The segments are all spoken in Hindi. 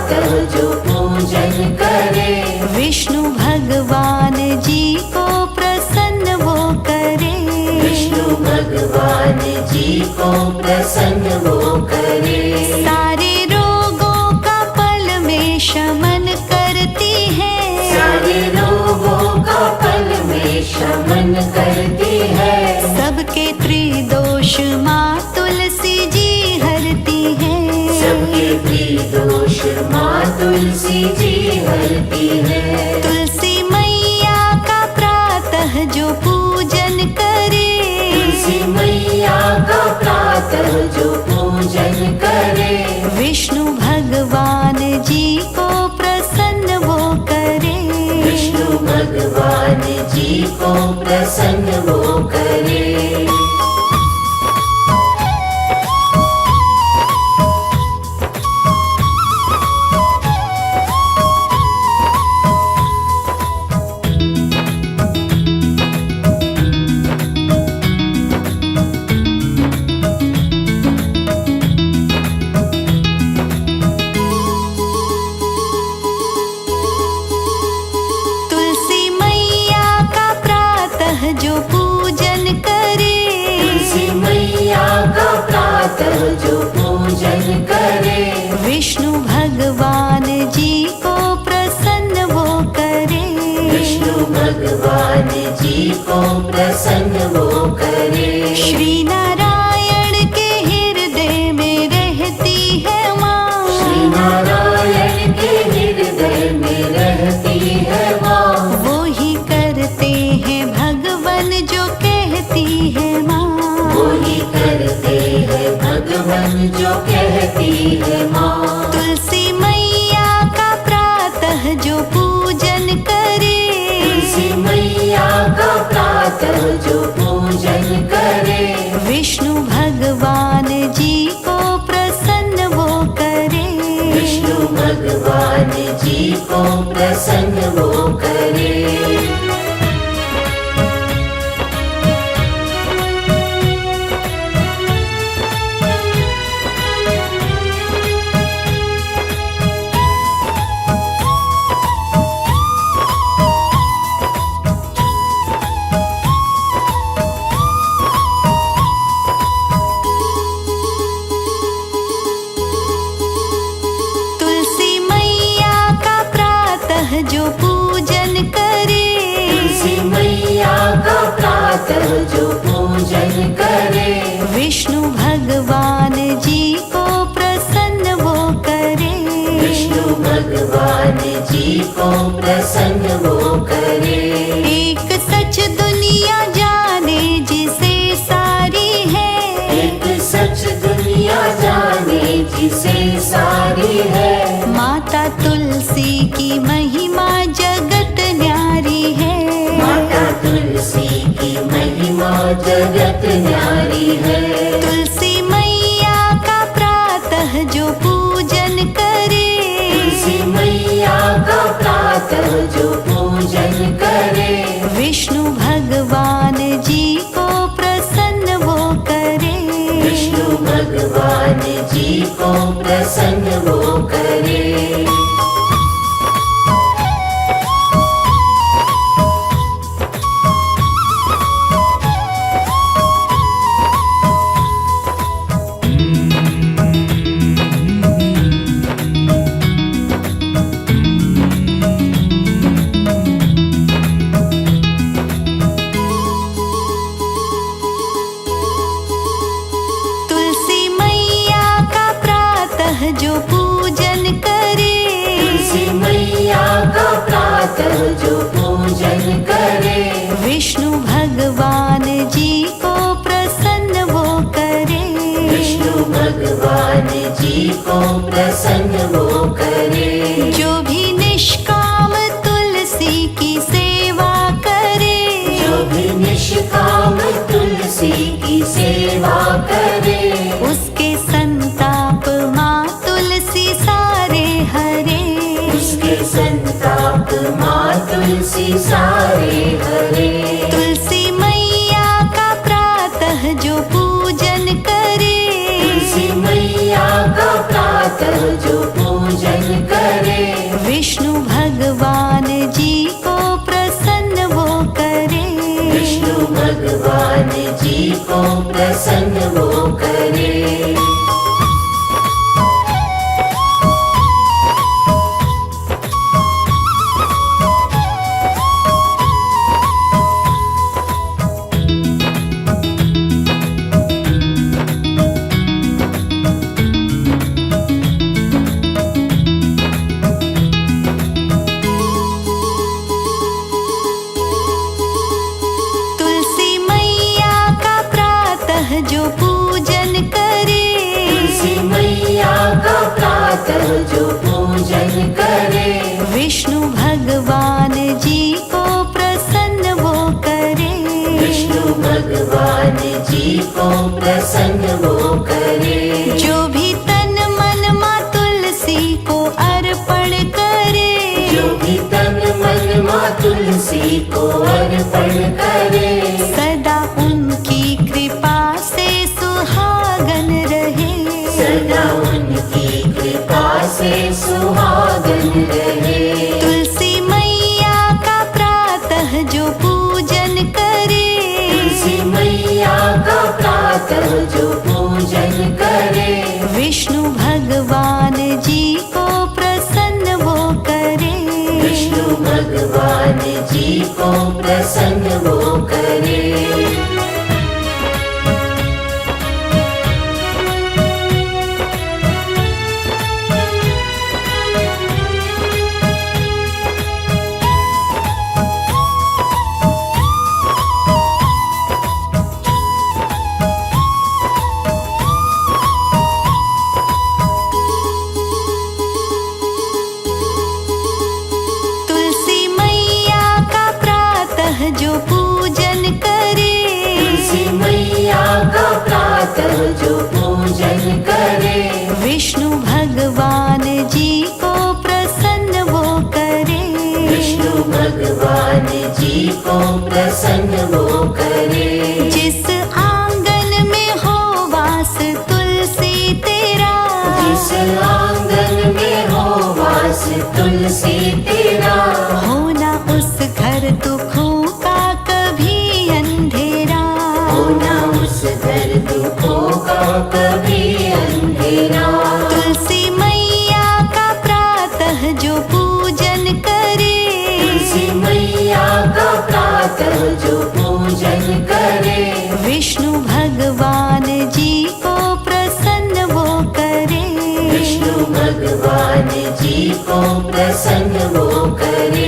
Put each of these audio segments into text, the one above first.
प्रातः जो पूजन करे, विष्णु भगवान जी को प्रसन्न वो करे। विष्णु भगवान जी को प्रसन्न वो करे। सारे रोगों का पल में शमन करती है, सारे रोगों का पल में शमन करती है। सबके त्रिदोष माँ तुलसी जी हरती है, सबके त्रिदोष माँ तुलसी जी हरती है। तुलसी मैया का प्रातः जो पूजन करे, तुलसी मैया का प्रातः जो पूजन करे, विष्णु भगवान जी को प्रसन्न वो करे। विष्णु भगवान जी को प्रसन्न वो करे। तुलसी मैया का प्रातः जो पूजन करे, तुलसी मैया का प्रातः जो पूजन करे, विष्णु भगवान जी को प्रसन्न वो करे। विष्णु भगवान जी को प्रसन्न वो करे। श्री नारायण के हृदय में रहती है माँ, श्री नारायण के हृदय में रहती है माँ, वो ही करते हैं भगवन जो कहती है माँ। वो ही करते हैं भगवान जो कहती है माँ। तुलसी मैया का प्रातः जो पूजन करे, तुलसी मैया का प्रातः जो पूजन करे, विष्णु भगवान जी को प्रसन्न वो करे। विष्णु भगवान जी को प्रसन्न वो करे। तुलसी मैया का प्रातः जो पूजन करे, तुलसी मैया का प्रातः जो पूजन करे, विष्णु भगवान जी को प्रसन्न वो करे। विष्णु भगवान जी को प्रसन्न वो करे। एक सच दुनिया जाने जिसे सारी है, एक सच दुनिया जाने जिसे सारी है, माता तुलसी की महिमा जगत न्यारी है। माता तुलसी की महिमा जगत न्यारी है। तुलसी मैया का प्रातः जो पूजन करे, तुलसी मैया का प्रातः जो पूजन करे, विष्णु भगवान जी को प्रसन्न वो करे। विष्णु भगवान जी को प्रसन्न वो करे। तुलसी मैया का प्रातः जो पूजन करे, तुलसी मैया का प्रातः जो पूजन करे, विष्णु भगवान जी को प्रसन्न वो करे। विष्णु भगवान जी को प्रसन्न वो करे। जो भी निष्काम तुलसी की सेवा करे, जो भी निष्काम तुलसी की सेवा करे, उसके संताप माँ तुलसी सारे हरे। उसके संताप माँ तुलसी सारे हरे। तुलसी मैया का प्रातः जो पूजन करे, तुलसी मैया का प्रातः प्रातः जो पूजन करे, विष्णु भगवान जी को प्रसन्न वो करे। विष्णु भगवान जी को प्रसन्न वो करे। तुलसी मैया का प्रातः जो पूजन करे, तुलसी मैया का प्रातः जो पूजन करे, विष्णु भगवान जी को प्रसन्न वो करे। विष्णु भगवान जी को प्रसन्न वो करे। जो भी तन मन माँ तुलसी को अर्पण करे, जो भी तन मन माँ तुलसी को अर्पण करे, सदा उनकी कृपा से सुहागन रहे। सदा उनकी कृपा से सुहागन रहे। तुलसी मैया का प्रातः जो पूजन करे, तुलसी मैया का प्रातः जो पूजन करे, विष्णु भगवान जी को प्रसन्न वो करे। विष्णु भगवान जी को प्रसन्न वो करे। तुलसी मैया का प्रातः जो पूजन करे, तुलसी मैया का प्रातः जो पूजन करे, विष्णु भगवान जी को प्रसन्न वो करे। विष्णु भगवान जी को प्रसन्न वो करे। जिस आंगन में हो वास तुलसी तेरा, जिस आंगन में हो वास तुलसी तेरा, होना उस घर दुखों का कभी अंधेरा। होना उस घर दुखों का कभी अंधेरा। तुलसी मैया का प्रातः जो पूजन करे, तुलसी मैया का प्रातः जो पूजन करे, विष्णु भगवान जी को प्रसन्न वो करे। विष्णु भगवान जी को प्रसन्न वो करे।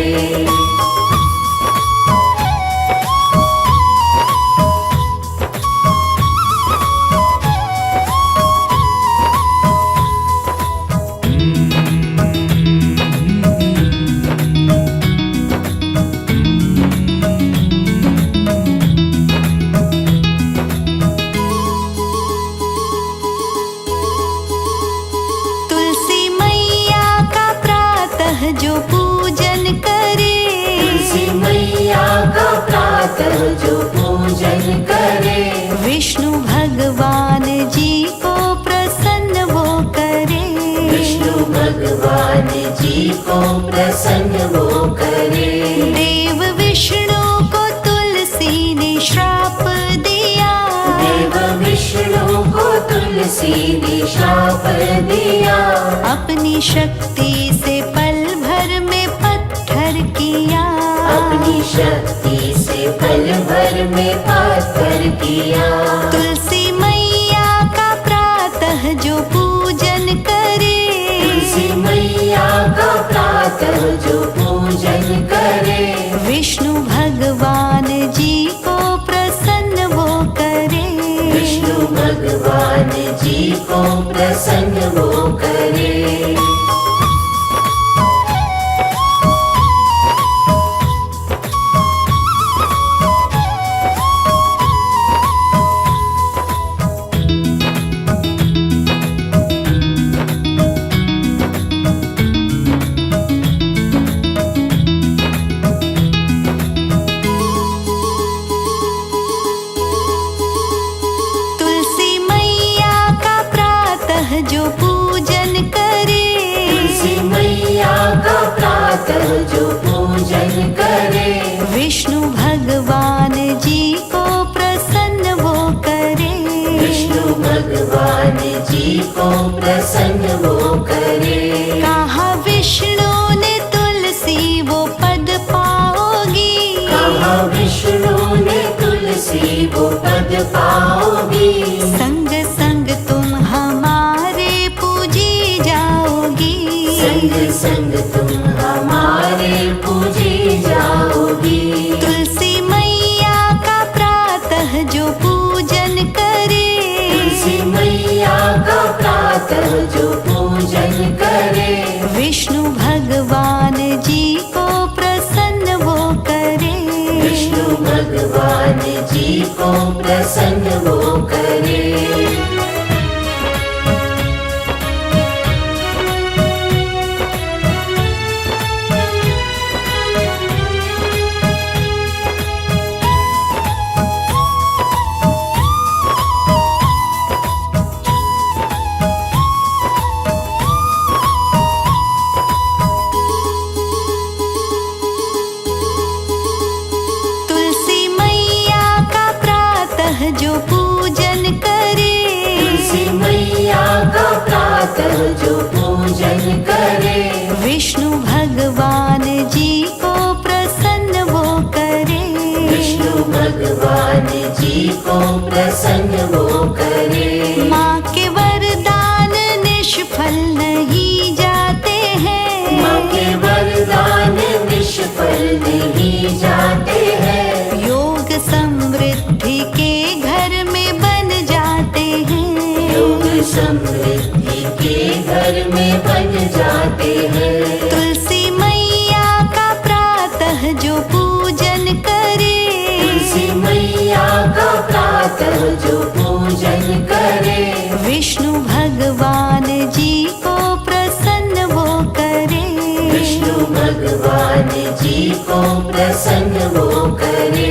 तुलसी मैया का प्रातः जो पूजन करे, तुलसी मैया का प्रातः जो पूजन करे, विष्णु भगवान जी को प्रसन्न वो करे। विष्णु भगवान जी को प्रसन्न वो करे। देव विष्णु को तुलसी ने श्राप दिया, देव विष्णु को तुलसी ने श्राप दिया, अपनी शक्ति से पल भर में पत्थर किया। अपनी शक्ति से पल भर में पत्थर किया। तुलसी मैया का प्रातः जो पूजन करे, तुलसी मैया का प्रातः जो पूजन करे, विष्णु भगवान जी को प्रसन्न वो करे। विष्णु भगवान जी को प्रसन्न वो करे। तुलसी मैया का प्रातः जो पूजन जी को प्रसन्न वो करे। कहा विष्णु ने तुलसी वो पद पाओगी, कहा विष्णु ने तुलसी वो पद पाओगी। संग संग तुम हमारे पूजी जाओगी, संग संग तुम हमारे पूजी जाओगी। तुलसी मैया का प्रातः जो पूजन करे, तुलसी मैया का प्रातः जो पूजन करे। विष्णु भगवान जी को प्रसन्न वो करे, विष्णु भगवान जी को प्रसन्न वो करे। तुलसी मैया का प्रातः जो पूजन करे, तुलसी मैया का प्रातः जो पूजन करे। विष्णु भगवान जी को प्रसन्न वो करे, विष्णु भगवान जी को प्रसन्न वो करे। माँ के वरदान निष्फल नहीं जाते हैं, माँ के वरदान निष्फल नहीं जाते हैं। योग समृद्धि के घर में बन जाते हैं, योग समृद्धि के घर में बन जाते हैं। तुलसी मैया का प्रातः जो पूजन करे, तुलसी मैया का प्रातः जो पूजन करे। विष्णु भगवान जी को प्रसन्न वो करे, विष्णु भगवान जी को प्रसन्न वो करे।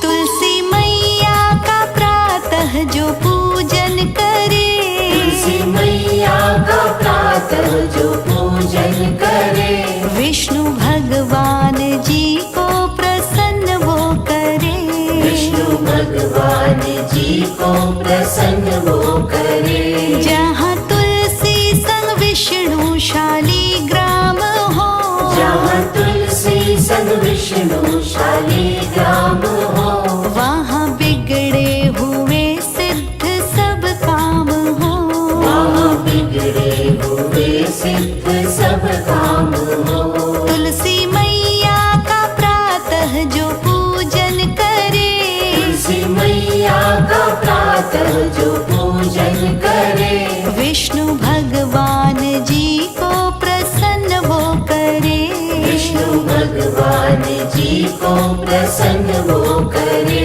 तुलसी मैया का प्रातः जो पूजन करे, तुलसी मैया का प्रातः जो पूजन करे। विष्णु भगवान जी को प्रसन्न वो करे, विष्णु भगवान जी को प्रसन्न वो करे। जहाँ तुलसी संग विष्णु शालिग्राम हो, जहाँ तुलसी संग विष्णु शालिग्राम हो। वहाँ बिगड़े हुए सिद्ध सब काम हो, वहाँ बिगड़े हुए सिद्ध सब काम हो। तुलसी मैया का प्रातः जो पूजन करे, तुलसी मैया का प्रातः जो पूजन करे। विष्णु भगवान जी को प्रसन्न वो करे, विष्णु भगवान जी को प्रसन्न वो करे।